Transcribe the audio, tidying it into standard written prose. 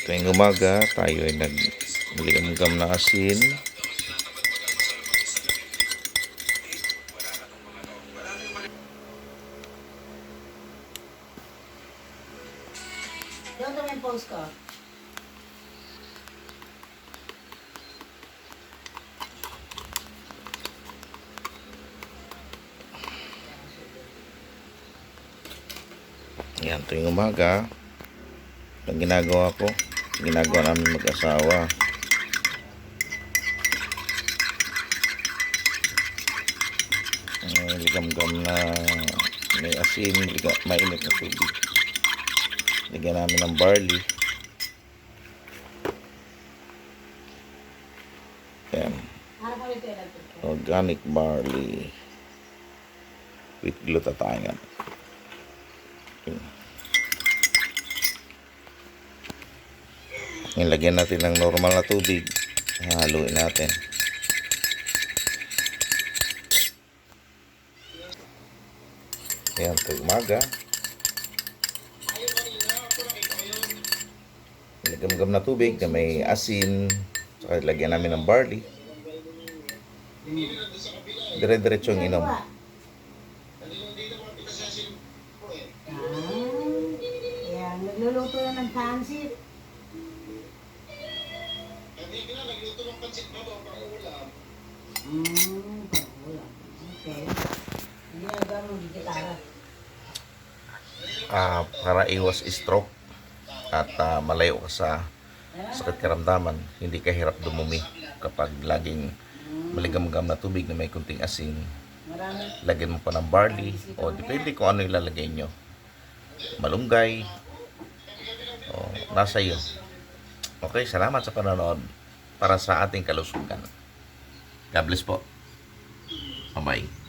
Tuwing umaga, tayo ay nagligam-gam na asin. Doon naman post ko. Yan, tuwing umaga, ang ginagawa namin mag-asawa. Ligam-gam na may asin, mainit na tubig. Lagyan namin ng barley. Yan. Organic barley with glutathione. Nilagyan natin ng normal na tubig. Haluin natin. Ayan, ito umaga. Nilagam-gam na tubig na may asin. Saka lagyan namin ng barley. Dire-diretso yung inom. Ayan, nagluluto na ng pansit. Nagluto ng pansit mo ba pang ulam? Pang-ulam. Okay. Hindi na gano'n gitara. Para iwas stroke at malayo ka sa sakit karamdaman, hindi ka hirap dumumi kapag laging maligam-gam na tubig na may kunting asin. Lagyan mo pa ng barley o depende kung ano ilalagay nyo, malunggay o nasa iyo. Okay, salamat sa panonood para sa ating kalusugan. God bless po. Bye-bye.